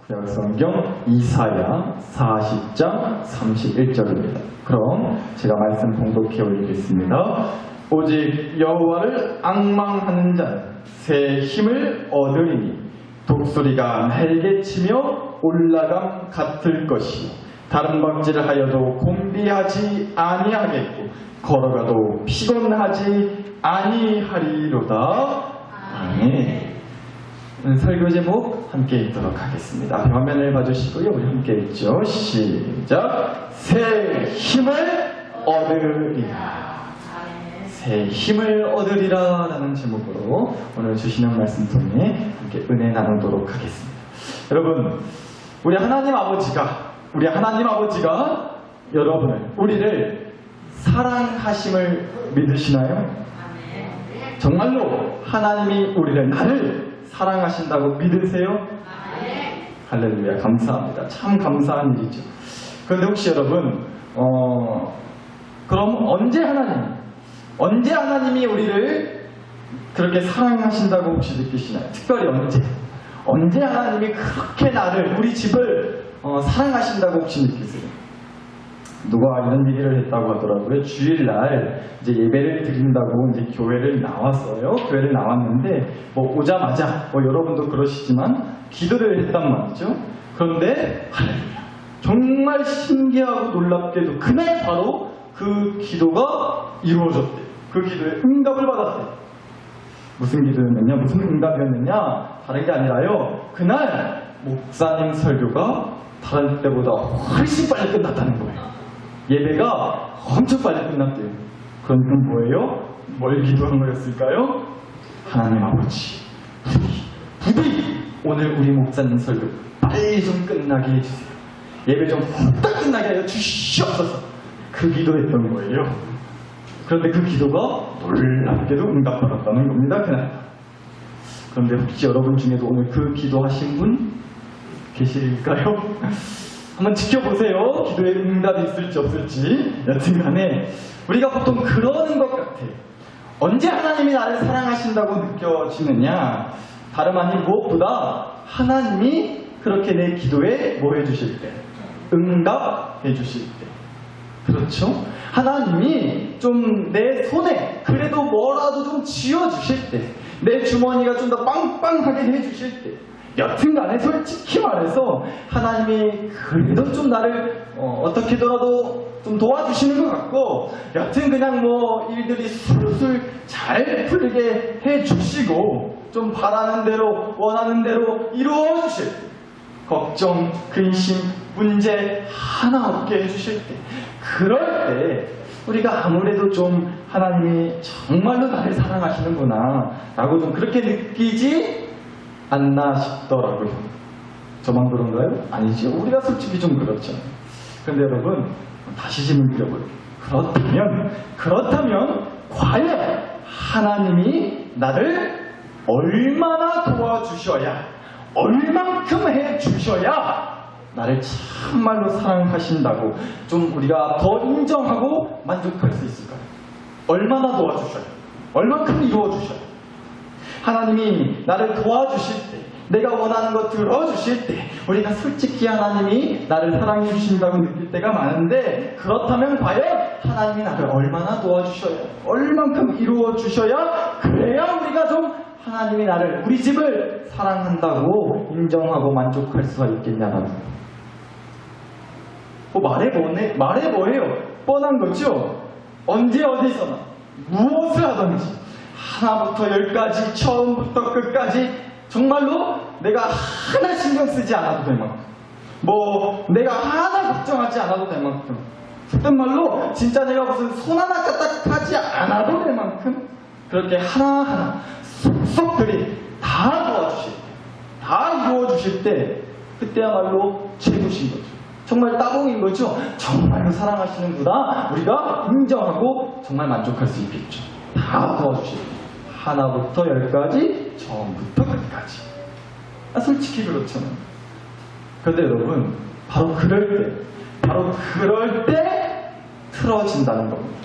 구약성경 이사야 40장 31절입니다. 그럼 제가 말씀 봉독해 올리겠습니다. 오직 여호와를 앙망하는 자는 새 힘을 얻으리니 독수리가 날개치며 올라감 같을 것이요 다른 박질을 하여도 곤비하지 아니하겠고 걸어가도 피곤하지 아니하리로다. 아멘. 설교 제목 함께 읽도록 하겠습니다. 화면을 봐주시고요. 우리 함께 읽죠. 시작. 새 힘을 얻으리라. 새 힘을 얻으리라 라는 제목으로 오늘 주시는 말씀 통해 함께 은혜 나누도록 하겠습니다. 여러분, 우리 하나님 아버지가 여러분을, 우리를 사랑하심을 믿으시나요? 정말로 하나님이 우리를, 나를 사랑하신다고 믿으세요? 할렐루야, 감사합니다. 참 감사한 일이죠. 그런데 혹시 여러분, 그럼 언제 하나님이 우리를 그렇게 사랑하신다고 혹시 느끼시나요? 특별히 언제 하나님이 그렇게 나를, 우리 집을 사랑하신다고 혹시 느끼세요? 누가 이런 얘기를 했다고 하더라고요. 주일날 이제 예배를 드린다고 이제 교회를 나왔어요. 교회를 나왔는데 오자마자 여러분도 그러시지만 기도를 했단 말이죠. 그런데 할렐루야, 정말 신기하고 놀랍게도 그날 바로 그 기도가 이루어졌대요. 그 기도에 응답을 받았대요. 무슨 기도였느냐, 무슨 응답이었느냐, 다른 게 아니라요, 그날 목사님 설교가 다른 때보다 훨씬 빨리 끝났다는 거예요. 예배가 엄청 빨리 끝났대요. 그러니까 뭐예요? 뭘 기도한 거였을까요? 하나님 아버지, 부디 오늘 우리 목사님 설교 빨리 좀 끝나게 해주세요. 예배 좀 후딱 끝나게 하여 주시옵소서. 그 기도했던 거예요. 그런데 그 기도가 놀랍게도 응답받았다는 겁니다, 그날. 그런데 혹시 여러분 중에도 오늘 그 기도하신 분 계실까요? 한번 지켜보세요. 기도에 응답이 있을지 없을지. 여튼간에 우리가 보통 그러는 것 같아요. 언제 하나님이 나를 사랑하신다고 느껴지느냐, 다름 아닌 무엇보다 하나님이 그렇게 내 기도에 뭐 해주실 때, 응답해 주실 때. 그렇죠? 하나님이 좀 내 손에 그래도 뭐라도 좀 쥐어주실 때, 내 주머니가 좀 더 빵빵하게 해주실 때, 여튼간에 솔직히 말해서 하나님이 그래도 좀 나를 어떻게더라도 좀 도와주시는 것 같고, 여튼 그냥 일들이 술술 잘 풀리게 해주시고 좀 바라는 대로 원하는 대로 이루어주실 때, 걱정, 근심, 문제 하나 없게 해주실 때, 그럴 때 우리가 아무래도 좀 하나님이 정말로 나를 사랑하시는구나 라고 좀 그렇게 느끼지 않나 싶더라고요. 저만 그런가요? 아니죠. 우리가 솔직히 좀 그렇죠. 그런데 여러분, 다시 질문 드려볼게요. 그렇다면 과연 하나님이 나를 얼마나 도와주셔야, 얼만큼 해주셔야 나를 참말로 사랑하신다고 좀 우리가 더 인정하고 만족할 수 있을까요? 얼마나 도와주셔야, 얼만큼 이루어주셔야. 하나님이 나를 도와주실 때, 내가 원하는 거 들어주실 때, 우리가 솔직히 하나님이 나를 사랑해 주신다고 느낄 때가 많은데, 그렇다면 과연 하나님이 나를 얼마나 도와주셔야, 얼만큼 이루어 주셔야, 그래야 우리가 좀 하나님이 나를, 우리 집을 사랑한다고 인정하고 만족할 수가 있겠냐라는. 말해 뭐예요? 뻔한 거죠? 언제 어디서나 무엇을 하든지 하나부터 열까지, 처음부터 끝까지 정말로 내가 하나 신경 쓰지 않아도 될 만큼, 내가 하나 걱정하지 않아도 될 만큼, 속된 말로 진짜 내가 무슨 손 하나 까딱하지 않아도 될 만큼 그렇게 하나하나 속속들이 다 도와주실 때, 다 이루어주실 때, 그때야말로 최고신 거죠. 정말 따봉인 거죠. 정말로 사랑하시는구나, 우리가 인정하고 정말 만족할 수 있겠죠. 다 도와주실 때, 하나부터 열까지, 처음부터 끝까지. 솔직히 그렇잖아요. 그런데 여러분, 바로 그럴 때 틀어진다는 겁니다.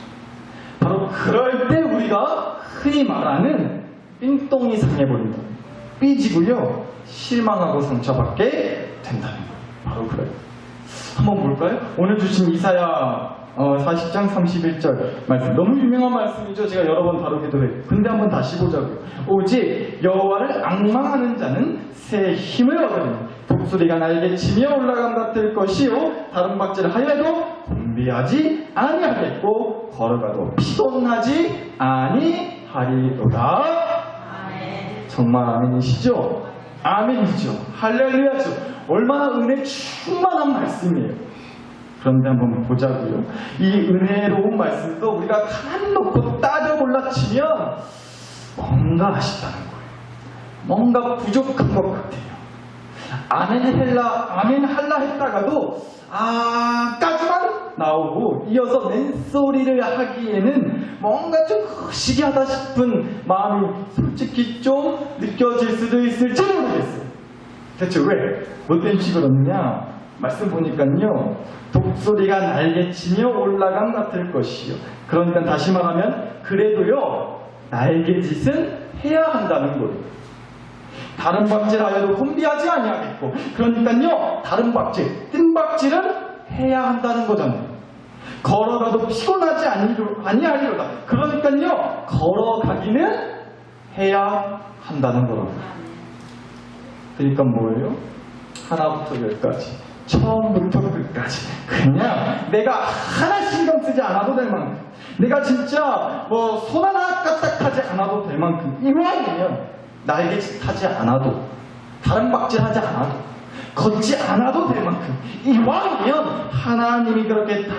바로 그럴 때 우리가 흔히 말하는 삥똥이 상해버린다, 삐지고요, 실망하고 상처받게 된다는 거예요. 바로 그래요. 한번 볼까요? 오늘 주신 이사야 40장 31절 말씀, 너무 유명한 말씀이죠. 제가 여러 번 다루기도 해요. 근데 한번 다시 보자고요. 오직 여호와를 앙망하는 자는 새 힘을 얻으리니 독수리가 날개 치며 올라감 같을 것이요 다른 박질을 하여도 곤비하지 아니하겠고 걸어가도 피곤하지 아니하리로다. 정말 아멘이시죠? 아멘이죠. 할렐루야죠. 얼마나 은혜 충만한 말씀이에요. 그런데 한번 보자고요. 이 은혜로운 말씀도 우리가 가만히 놓고 따져 골라치면 뭔가 아쉽다는 거예요. 뭔가 부족한 것 같아요. 아멘 할라 했다가도 까지만 나오고 이어서 맨소리를 하기에는 뭔가 좀 거시기하다 싶은 마음이 솔직히 좀 느껴질 수도 있을지 모르겠어요. 대체 왜? 뭐 때문에 그러느냐? 말씀 보니까요, 독수리가 날개치며 올라감 같을 것이요. 그러니까 다시 말하면 그래도요 날개짓은 해야 한다는 거예요. 다른 박질하여도 혼비하지 아니하겠고, 그러니까요 다른 박질, 뜬박질은 해야 한다는 거잖아요. 걸어가도 피곤하지 아니하리로다. 그러니까요 걸어가기는 해야 한다는 거라고요. 그러니까 뭐예요? 하나부터 열까지, 처음부터 끝까지 그냥 내가 하나 신경 쓰지 않아도 될 만큼, 내가 진짜 뭐 손 하나 까딱하지 않아도 될 만큼, 이왕이면 날개짓 하지 않아도, 다른 박질 하지 않아도, 걷지 않아도 될 만큼, 이왕이면 하나님이 그렇게 다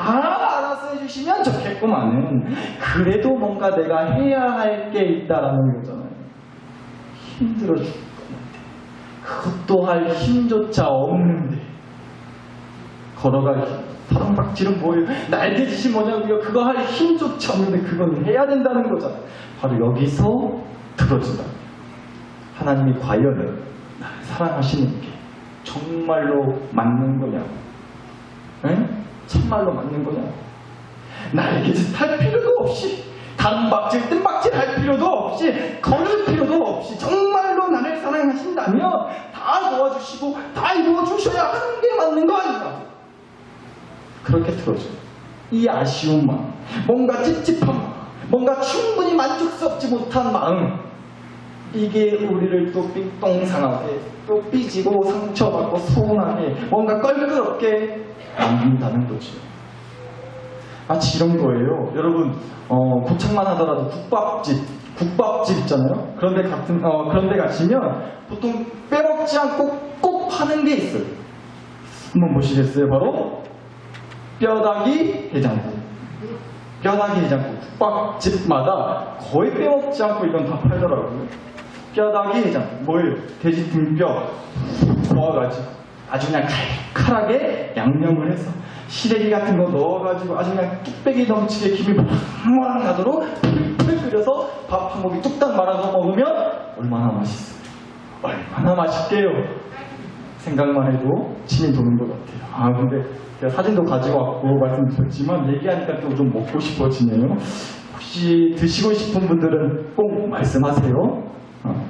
알아서 해주시면 좋겠구만은, 그래도 뭔가 내가 해야 할 게 있다라는 거잖아요. 힘들어 죽을 것 같아. 그것도 할 힘조차 없는데 걸어가기, 다른 박질은 뭐예요? 날개짓이 뭐냐고요? 그거 할 힘조차 없는데 그건 해야 된다는 거잖아요. 바로 여기서 들어진다. 하나님이 과연 나를 사랑하시는 게 정말로 맞는 거냐고, 참말로 맞는 거냐고. 날개짓 할 필요도 없이, 다른 박질, 뜬 박질 할 필요도 없이, 걸을 필요도 없이 정말로 나를 사랑하신다면 다 도와주시고 다 이루어주셔야 하는 게 맞는 거 아닌가. 그렇게 들어줘요. 이 아쉬운 마음, 뭔가 찝찝한 마음, 뭔가 충분히 만족스럽지 못한 마음, 이게 우리를 또 똥상하게, 또 삐지고 상처받고 서운하게, 뭔가 껄끄럽게 만든다는 거죠. 마치 이런 거예요. 여러분, 고창만 하더라도 국밥집 있잖아요. 그런데 가시면 보통 빼먹지 않고 꼭 파는 게 있어요. 한번 보시겠어요? 바로 뼈다귀 해장국. 뼈다귀 해장국. 국밥집마다 거의 빼먹지 않고 이건 다 팔더라고요. 뼈다귀 해장국. 뭐예요? 돼지 등뼈 모아가지고 아주 그냥 칼칼하게 양념을 해서 시래기 같은 거 넣어가지고 아주 그냥 뚝배기 넘치게 김이 팡팡 나도록 풀풀 끓여서 밥 한 공기 뚝딱 말아서 먹으면 얼마나 맛있어요. 얼마나 맛있게요. 생각만 해도 침이 도는 것 같아요. 근데 제가 사진도 가지고 왔고 말씀드렸지만 얘기하니까 또 좀 먹고 싶어지네요. 혹시 드시고 싶은 분들은 꼭 말씀하세요.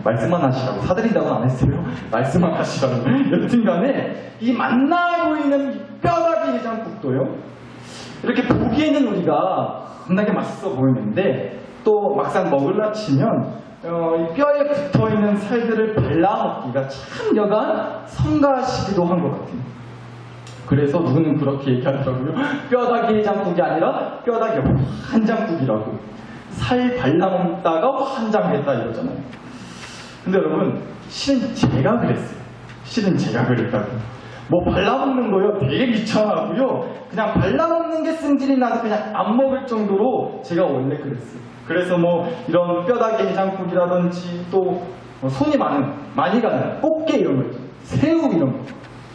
말씀만 하시라고, 사드린다고는 안 했어요. 말씀만 하시라고. 여튼간에 이 맛나 보이는 이 뼈다귀 해장국도요, 이렇게 보기에는 우리가 겁나게 맛있어 보이는데 또 막상 먹으려 치면 이 뼈에 붙어있는 살들을 발라먹기가 참 여간 성가시기도 한 것 같아요. 그래서 누구는 그렇게 얘기하더라고요. 뼈다귀 해장국이 아니라 뼈다귀 환장국이라고. 살 발라먹다가 환장했다 이러잖아요. 근데 여러분, 실은 제가 그랬어요. 실은 제가 그랬다고. 뭐 발라먹는 거요 되게 귀찮아하고요. 그냥 발라먹는 게 승질이 나서 그냥 안 먹을 정도로 제가 원래 그랬어요. 그래서 뭐 이런 뼈다귀 해장국이라든지 또 손이 많이 가는 꽃게 이런 거 있죠. 새우 이런 거.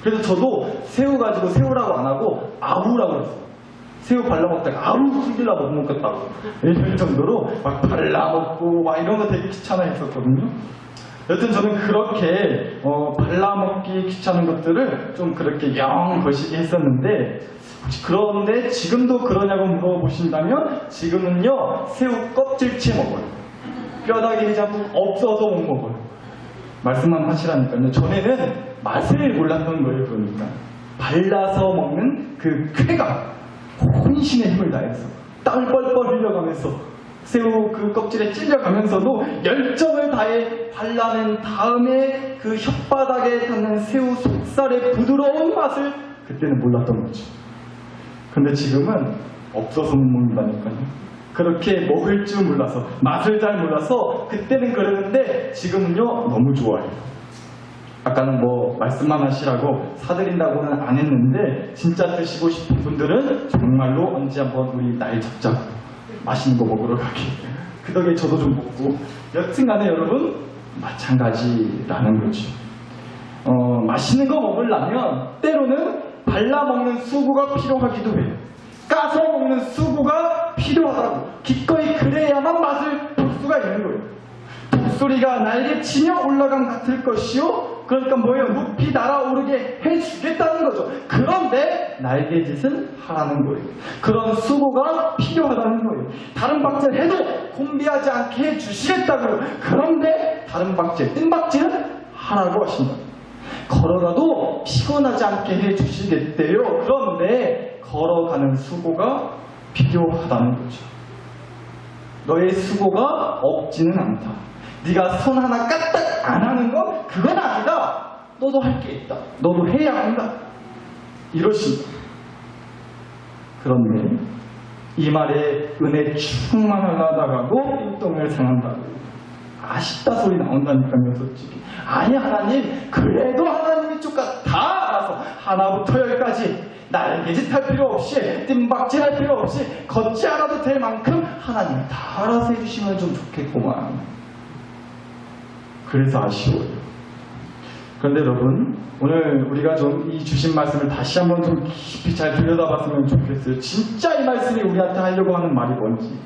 그래서 저도 새우 가지고 새우라고 안 하고 아우라고 그랬어요. 새우 발라먹다가 아우 숨길라 못 먹겠다고 이럴 정도로 막 발라먹고 막 이런 거 되게 귀찮아 했었거든요. 여튼 저는 그렇게 발라먹기 귀찮은 것들을 좀 그렇게 영 거시기 했었는데, 그런데 지금도 그러냐고 물어보신다면 지금은요 새우 껍질째 먹어요. 뼈다귀 해장국 없어서 못 먹어요. 말씀만 하시라니까요. 전에는 맛을 몰랐던 거예요. 그러니까 발라서 먹는 그 쾌감, 혼신의 힘을 다해서 땀을 뻘뻘 흘려가면서 새우 그 껍질에 찔려가면서도 열정을 다해 발라낸 다음에 그 혓바닥에 닿는 새우 속살의 부드러운 맛을 그때는 몰랐던 거죠. 근데 지금은 없어서 못 먹는다니까요. 그렇게 먹을 줄 몰라서, 맛을 잘 몰라서 그때는 그러는데 지금은요 너무 좋아해요. 아까는 뭐 말씀만 하시라고 사드린다고는 안 했는데 진짜 드시고 싶은 분들은 정말로 언제 한번 우리 날 잡자고 맛있는 거 먹으러 가게. 그 덕에 저도 좀 먹고. 여튼간에 여러분 마찬가지라는 거죠. 맛있는 거 먹으려면 때로는 발라 먹는 수고가 필요하기도 해요. 까서 먹는 수고가 필요하다고. 기꺼이 그래야만 맛을 볼 수가 있는 거예요. 독수리가 날개치며 올라감 같을 것이요. 그러니까 뭐예요? 높이 날아오르게 해주겠다는 거죠. 그런데 날개짓은 하라는 거예요. 그런 수고가 필요하다는 거예요. 다른 박질 해도 곤비하지 않게 해주시겠다고요. 그런데 다른 박질, 뜬박질은 하라고 하신다. 걸어가도 피곤하지 않게 해주시겠대요. 그런데 걸어가는 수고가 필요하다는 거죠. 너의 수고가 없지는 않다. 네가 손 하나 까딱 안 하는 건 그건 아니다. 너도 할 게 있다. 너도 해야 한다. 이러신다. 그런데 이 말에 은혜 충만하다가도 인동을 상한다고 아쉽다 소리 나온다니까요. 솔직히 아니 하나님 그래도 하나님이 쪽가 다 알아서 하나부터 열까지 날개짓 할 필요 없이 뜀박질 할 필요 없이 걷지 않아도 될 만큼 하나님이 다 알아서 해주시면 좀 좋겠구만. 그래서 아쉬워요. 그런데 여러분 오늘 우리가 좀 이 주신 말씀을 다시 한번 좀 깊이 잘 들여다봤으면 좋겠어요. 진짜 이 말씀이 우리한테 하려고 하는 말이 뭔지.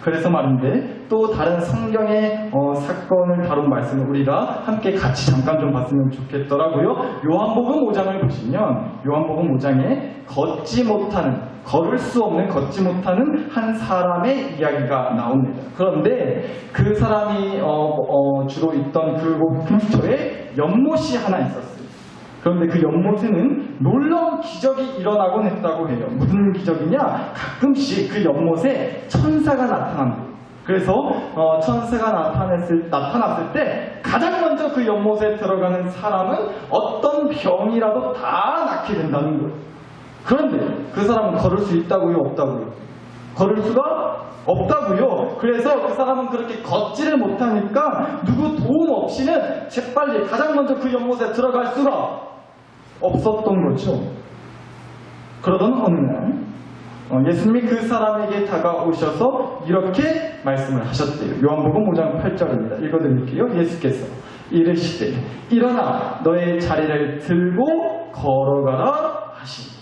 그래서 말인데 또 다른 성경의 사건을 다룬 말씀을 우리가 함께 같이 잠깐 좀 봤으면 좋겠더라고요. 요한복음 5장을 보시면 요한복음 5장에 걷지 못하는, 걸을 수 없는, 걷지 못하는 한 사람의 이야기가 나옵니다. 그런데 그 사람이 주로 있던 그 근처에 연못이 하나 있었어요. 그런데 그 연못에는 놀라운 기적이 일어나곤 했다고 해요. 무슨 기적이냐? 가끔씩 그 연못에 천사가 나타난대요. 그래서 천사가 나타났을 때 가장 먼저 그 연못에 들어가는 사람은 어떤 병이라도 다 낫게 된다는 거예요. 그런데 그 사람은 걸을 수 있다고요? 없다고요? 걸을 수가 없다고요. 그래서 그 사람은 그렇게 걷지를 못하니까 누구 도움 없이는 재빨리 가장 먼저 그 연못에 들어갈 수가 없었던 거죠. 그러던 어느 날 예수님이 그 사람에게 다가오셔서 이렇게 말씀을 하셨대요. 요한복음 5장 8절입니다. 읽어드릴게요. 예수께서 이르시되 일어나 너의 자리를 들고 걸어가라 하시니.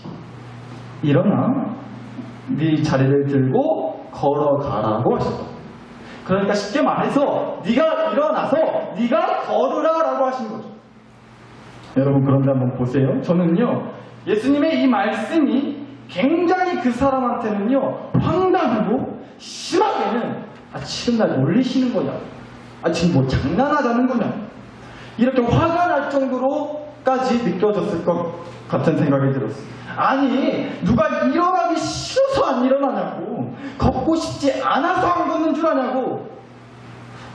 일어나 네 자리를 들고 걸어가라고 하셨다. 그러니까 쉽게 말해서 네가 일어나서 네가 걸으라라고 하신 거죠. 여러분 그런데 한번 보세요. 저는요 예수님의 이 말씀이 굉장히 그 사람한테는요 황당하고 심하게는 지금 날 놀리시는 거냐, 지금 뭐 장난하자는 거냐, 이렇게 화가 날 정도로까지 느껴졌을 것 같은 생각이 들었어요. 아니 누가 일어나기 싫어서 안 일어나냐고, 걷고 싶지 않아서 안 걷는 줄 아냐고,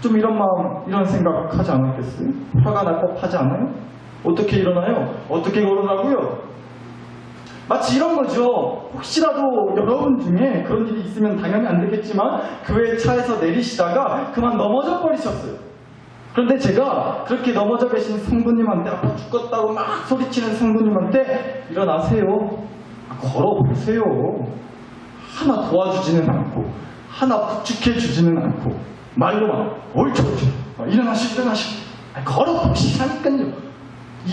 좀 이런 마음, 이런 생각 하지 않았겠어요? 화가 날 법하지 않아요? 어떻게 일어나요? 어떻게 걸으라고요? 마치 이런 거죠. 혹시라도 여러분 중에 그런 일이 있으면 당연히 안 되겠지만 교회 차에서 내리시다가 그만 넘어져 버리셨어요. 그런데 제가 그렇게 넘어져 계신 성도님한테 아파 죽겠다고 막 소리치는 성도님한테 일어나세요, 걸어보세요, 하나 도와주지는 않고 하나 부축해 주지는 않고 말로만 옳죠 일어나시오 걸어보시라니까요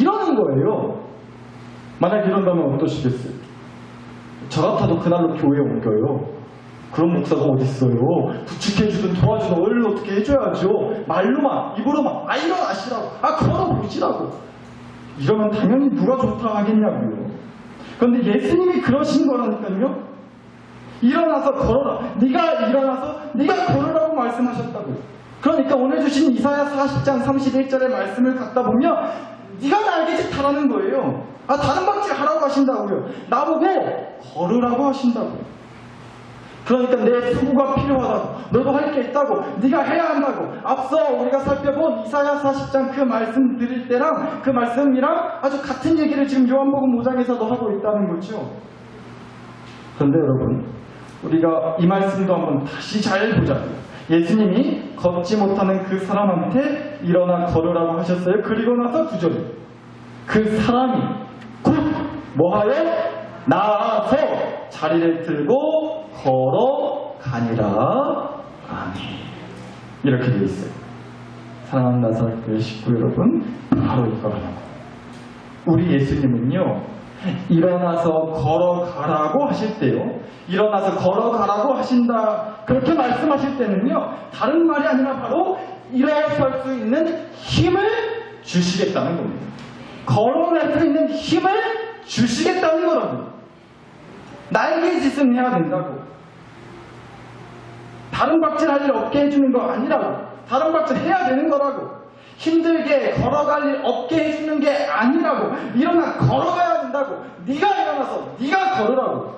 이러는 거예요. 만약 이런다면 어떠시겠어요? 저 같아도 그날로 교회에 옮겨요. 그런 목사가 어딨어요. 부축해주든 도와주든 얼른 어떻게 해줘야죠. 말로만, 입으로만 일어나시라고, 걸어보시라고 이러면 당연히 누가 좋다 하겠냐고요. 그런데 예수님이 그러신 거라니까요. 일어나서 걸어라. 네가 일어나서 네가 걸으라고 말씀하셨다고요. 그러니까 오늘 주신 이사야 40장 31절의 말씀을 갖다 보면 네가 날개짓하라는 거예요. 다른 박질 하라고 하신다고요. 나보고 걸으라고 하신다고요. 그러니까 내 수고가 필요하다고, 너도 할 게 있다고, 네가 해야 한다고. 앞서 우리가 살펴본 이사야 40장 그 말씀 드릴 때랑 그 말씀이랑 아주 같은 얘기를 지금 요한복음 5장에서도 하고 있다는 거죠. 그런데 여러분, 우리가 이 말씀도 한번 다시 잘 보자고요. 예수님이 걷지 못하는 그 사람한테 일어나 걸으라고 하셨어요. 그리고 나서 9절에 그 사람이 곧 뭐하여 나아서 자리를 들고 걸어가니라. 아멘. 이렇게 되어 있어요. 사랑하는 나사렛 교회 식구 여러분, 바로 이거예요. 우리 예수님은요, 일어나서 걸어가라고 하실 때요, 일어나서 걸어가라고 하신다, 그렇게 말씀하실 때는요, 다른 말이 아니라 바로 일어설 수 있는 힘을 주시겠다는 겁니다. 걸어갈 수 있는 힘을 주시겠다는 거라고요. 날개짓은 해야 된다고. 다른 박질할 일 없게 해주는 거 아니라고. 다른 박질 해야 되는 거라고. 힘들게 걸어갈 일 없게 해주는 게 아니라고. 일어나 걸어가야 된다고. 네가 일어나서 네가 걸으라고.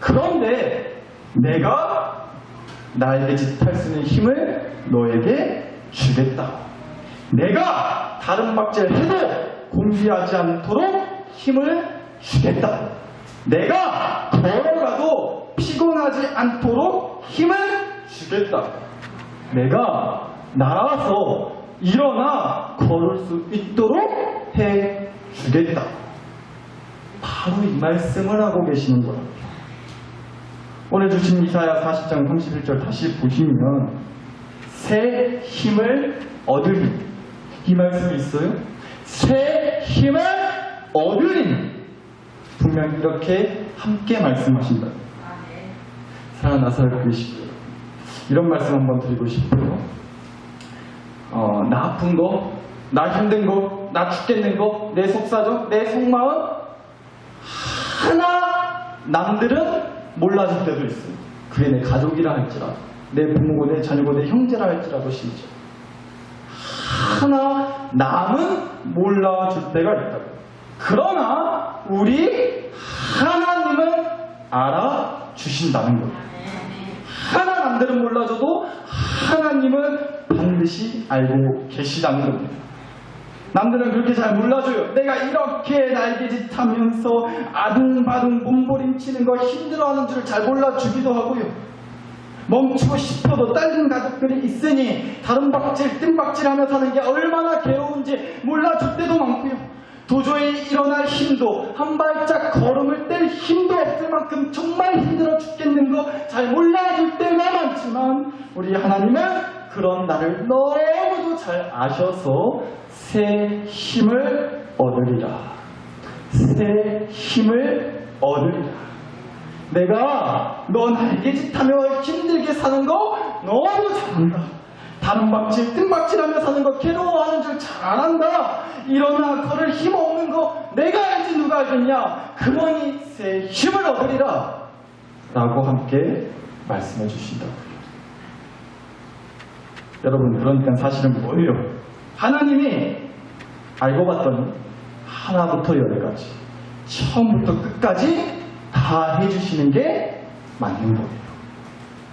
그런데 내가 날개짓 할 수 있는 힘을 너에게 주겠다고. 내가 다른 박질 해도 공지하지 않도록 힘을 주겠다고. 내가 걸어가도 피곤하지 않도록 힘을 주겠다. 내가 나와서 일어나 걸을 수 있도록 해 주겠다. 바로 이 말씀을 하고 계시는 거예요. 오늘 주신 이사야 40장 31절 다시 보시면 새 힘을 얻으리, 이 말씀이 있어요. 새 힘을 얻으리. 분명히 이렇게 함께 말씀하신다. 사랑하는 나사렛 교회 식구, 이런 말씀 한번 드리고 싶어요. 나 아픈 거, 나 힘든 거, 나 죽겠는 거, 내 속사정, 내 속마음 하나 남들은 몰라줄 때도 있어요. 그게 내 가족이라 할지라도, 내 부모고 내 자녀고 내 형제라 할지라도 심지어 하나 남은 몰라줄 때가 있다고. 그러나 우리 하나님은 알아주신다는 거예요. 하나 남들은 몰라줘도 하나님은 반드시 알고 계시다는 겁니다. 남들은 그렇게 잘 몰라줘요. 내가 이렇게 날개짓하면서 아둥바둥 몸부림치는 거 힘들어하는 줄 잘 몰라주기도 하고요. 멈추고 싶어도 딸린 가족들이 있으니 다른 박질, 뜬박질하며 사는 게 얼마나 괴로운지 몰라줄 때도 많고요. 도저히 일어날 힘도, 한 발짝 걸음을 뗄 힘도 없을 만큼 정말 힘들어 죽겠는 거 잘 몰라줄 때가 많지만 우리 하나님은 그런 나를 너무도 잘 아셔서 새 힘을 얻으리라. 새 힘을 얻으리라. 내가 너 날개짓하며 힘들게 사는 거 너무 잘한다. 다른 박질, 뜬박질하며 사는 거 괴로워하는 줄 잘 안다. 일어나 걸을 힘 없는 거 내가 알지 누가 알겠냐. 그러니 새 힘을 얻으리라. 라고 함께 말씀해 주신다고요. 여러분, 그러니까 사실은 뭐예요? 하나님이 알고 봤더니 하나부터 열까지 처음부터 끝까지 다 해주시는 게 맞는 거예요.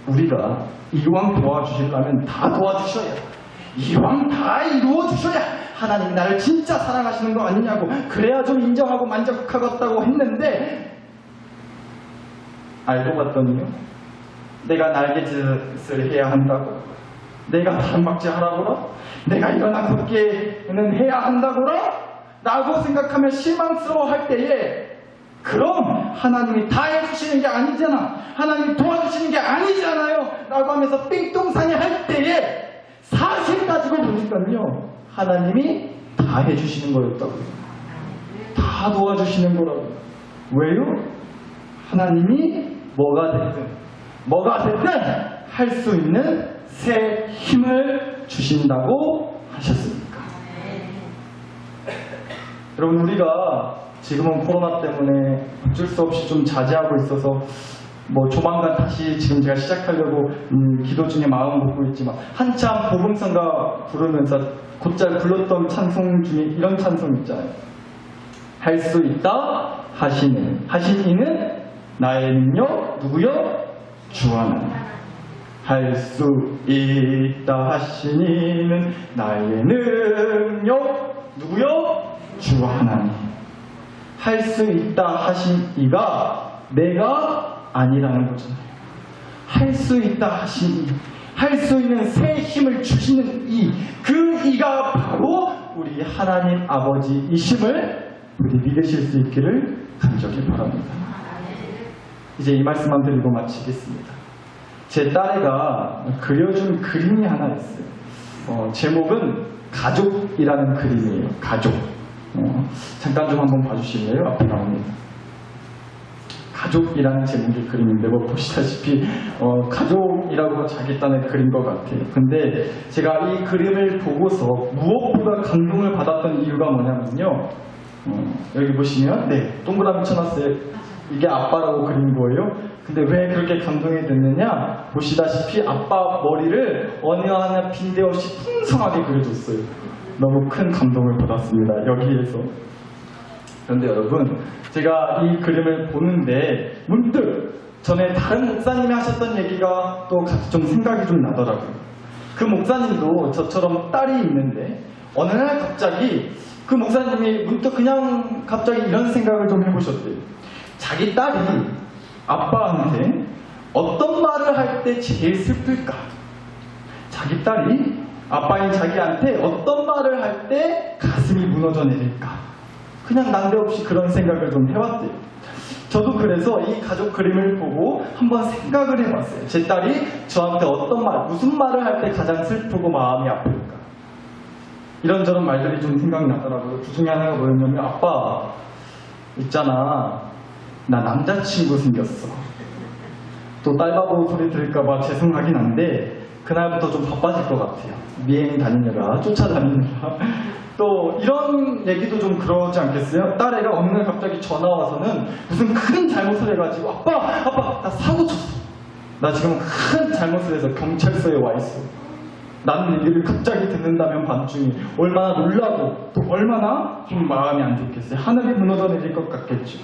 우리가 이왕 도와주시려면 다 도와주셔야, 이왕 다 이루어주셔야 하나님 나를 진짜 사랑하시는 거 아니냐고, 그래야 좀 인정하고 만족하겠다고 했는데 알고 봤더니요, 내가 날개짓을 해야 한다고, 내가 단박질 하라고라, 내가 일어나 걷기는 해야 한다고라 라고 생각하면 실망스러워할 때에, 그럼 하나님이 다 해주시는 게 아니잖아, 하나님이 도와주시는 게 아니잖아요 라고 하면서 삥뚱상이 할 때에 사실 가지고 보니까요, 하나님이 다 해주시는 거였다고요. 다 도와주시는 거라고요. 왜요? 하나님이 뭐가 됐든 할 수 있는 새 힘을 주신다고 하셨으니까. 여러분, 우리가 지금은 코로나 때문에 어쩔 수 없이 좀 자제하고 있어서 뭐 조만간 다시 지금 제가 시작하려고 기도 중에 마음 먹고 있지만 한참 복음성가 부르면서 곧잘 불렀던 찬송 중에 이런 찬송 있잖아요. 할 수 있다 하시는 이는 나의 능력 누구요? 주 하나님. 할 수 있다 하신 이는 나의 능력 누구요? 주 하나님. 할 수 있다 하신 이가 내가 아니라는 거잖아요. 할 수 있다 하신 이, 할 수 있는 새 힘을 주시는 이, 그 이가 바로 우리 하나님 아버지이심을 우리 믿으실 수 있기를 간절히 바랍니다. 이제 이 말씀만 드리고 마치겠습니다. 제 딸애가 그려준 그림이 하나 있어요. 제목은 가족이라는 그림이에요. 가족. 잠깐 좀 한번 봐주실래요? 앞에 나옵니다. 가족이라는 제목의 그림인데 뭐 보시다시피 가족이라고 자기 딴에 그린 것 같아요. 근데 제가 이 그림을 보고서 무엇보다 감동을 받았던 이유가 뭐냐면요. 여기 보시면 동그라미 쳐놨어요. 이게 아빠라고 그린 거예요. 근데 왜 그렇게 감동이 됐느냐? 보시다시피 아빠 머리를 어느 하나 빈대없이 풍성하게 그려줬어요. 너무 큰 감동을 받았습니다. 여기에서. 그런데 여러분, 제가 이 그림을 보는데 문득 전에 다른 목사님이 하셨던 얘기가 또 같이 좀 생각이 좀 나더라고요. 그 목사님도 저처럼 딸이 있는데 어느 날 갑자기 그 목사님이 문득 그냥 갑자기 이런 생각을 좀 해보셨대요. 자기 딸이 아빠한테 어떤 말을 할 때 제일 슬플까? 자기 딸이 아빠인 자기한테 어떤 말을 할 때 가슴이 무너져 내릴까? 그냥 난데없이 그런 생각을 좀 해왔대요. 저도 그래서 이 가족 그림을 보고 한번 생각을 해봤어요. 제 딸이 저한테 어떤 말, 무슨 말을 할 때 가장 슬프고 마음이 아플까? 이런저런 말들이 좀 생각이 나더라고요. 그 중에 하나가 뭐였냐면, 아빠 있잖아, 나 남자친구 생겼어. 또 딸바보 소리 들을까봐 죄송하긴 한데 그날부터 좀 바빠질 것 같아요. 미행 다니느라, 쫓아다니느라. 또 이런 얘기도 좀 그러지 않겠어요? 딸애가 어느 날 갑자기 전화 와서는 무슨 큰 잘못을 해가지고 아빠 나 사고 쳤어. 나 지금 큰 잘못을 해서 경찰서에 와 있어. 나는 얘기를 갑자기 듣는다면 반중이 얼마나 놀라고 또 얼마나 좀 마음이 안 좋겠어요. 하늘이 무너져 내릴 것 같겠죠.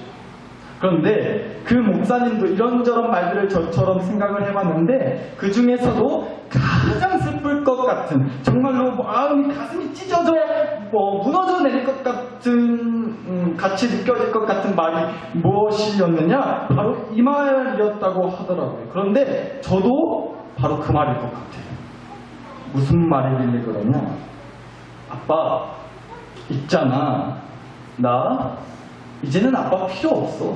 그런데 그 목사님도 이런저런 말들을 저처럼 생각을 해봤는데 그 중에서도 가장 슬플 것 같은, 정말로 마음이 가슴이 찢어져 무너져 내릴 것 같은 같이 느껴질 것 같은 말이 무엇이었느냐, 바로 이 말이었다고 하더라고요. 그런데 저도 바로 그 말일 것 같아요. 무슨 말이길래 그러냐? 아빠 있잖아, 나 이제는 아빠 필요 없어.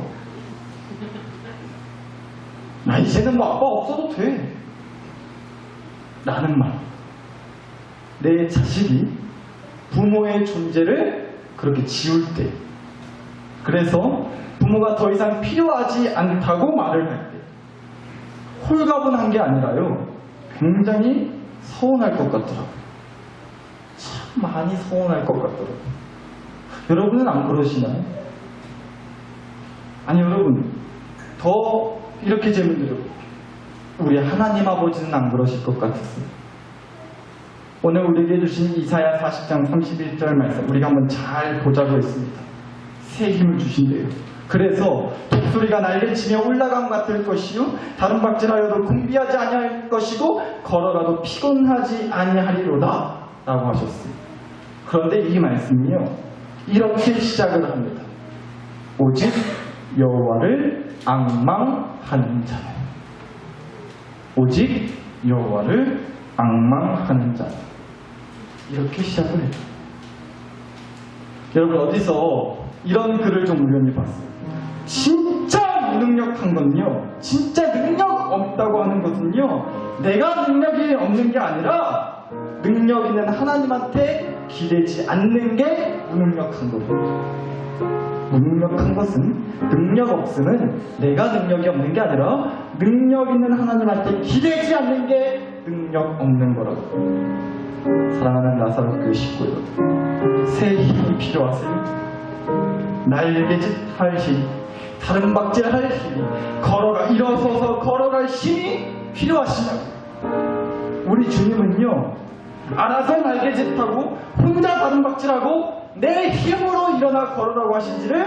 나 이제는 뭐 아빠 없어도 돼. 라는 말. 내 자식이 부모의 존재를 그렇게 지울 때, 그래서 부모가 더 이상 필요하지 않다고 말을 할 때, 홀가분한 게 아니라요, 굉장히 서운할 것 같더라고요. 참 많이 서운할 것 같더라고요. 여러분은 안 그러시나요? 아니, 여러분, 더 이렇게 질문 드려볼게요. 우리 하나님 아버지는 안 그러실 것 같았어요. 오늘 우리에게 주신 이사야 40장 31절 말씀, 우리가 한번 잘 보자고 했습니다. 새 힘을 주신대요. 그래서 독수리가 날개치며 올라감 같을 것이요, 다른 박질하여도 궁비하지 아니할 것이고, 걸어가도 피곤하지 아니하리로다 라고 하셨어요. 그런데 이 말씀이요, 이렇게 시작을 합니다. 오직 여호와를 앙망하는 자는, 오직 여호와를 앙망하는 자는, 이렇게 시작을 해요. 여러분, 어디서 이런 글을 좀 우연히 봤어요. 진짜 무능력한 건요, 진짜 능력 없다고 하는 것은요, 내가 능력이 없는 게 아니라 능력 있는 하나님한테 기대지 않는 게 무능력한 거예요. 무능력한 것은, 능력 없음은 내가 능력이 없는 게 아니라 능력 있는 하나님한테 기대지 않는 게 능력 없는 거라고. 사랑하는 나사로 교회 식구 여러분, 새 힘이 필요하세요? 날개짓 할 힘, 다른박질 할 힘이, 일어서서 걸어갈 힘이 필요하시냐고. 우리 주님은요, 알아서 날개짓하고 혼자 다른박질하고 내 힘으로 일어나 걸으라고 하신지를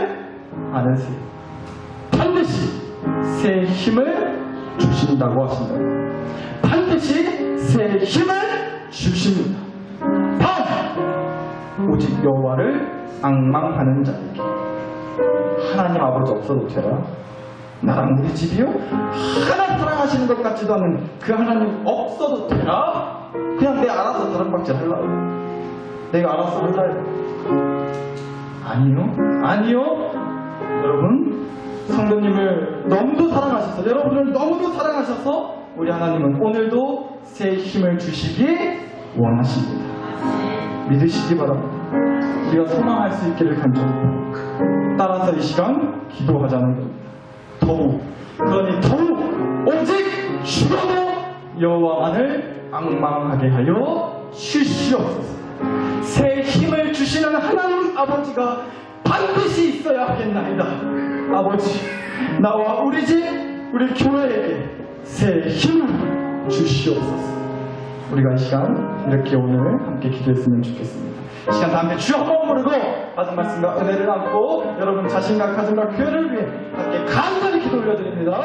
아세요? 반드시 새 힘을 주신다고 하신다. 반드시 새 힘을 주십니다. 오직 여호와를 앙망하는 자에게. 하나님 아버지 없어도 되라. 나랑 우리 집이요? 하나 사랑하시는 것 같지도 않은 그 하나님 없어도 되라. 그냥 내 알아서 다른박질 하려고. 내가 알아서 할라요. 아니요. 여러분, 성도님을 너무도 사랑하셔서, 여러분을 너무도 사랑하셔서 우리 하나님은 오늘도 새 힘을 주시기 원하십니다. 믿으시기 바랍니다. 우리가 소망할 수 있기를 간절히 따라서 이 시간 기도하자는 겁니다. 그러니 더욱 오직 주로도 여호와만을 앙망하게 하여 주시옵소서. 새 힘을 주시는 하나님 아버지가 반드시 있어야 하겠나이다. 아버지, 나와 우리 집, 우리 교회에게 새 힘을 주시옵소서. 우리가 이 시간 이렇게 오늘 함께 기도했으면 좋겠습니다. 이 시간 다 함께 주여 한번 부르고 받은 말씀과 은혜를 안고 여러분 자신과 가정과 교회를 위해 함께 간절히 기도 올려드립니다.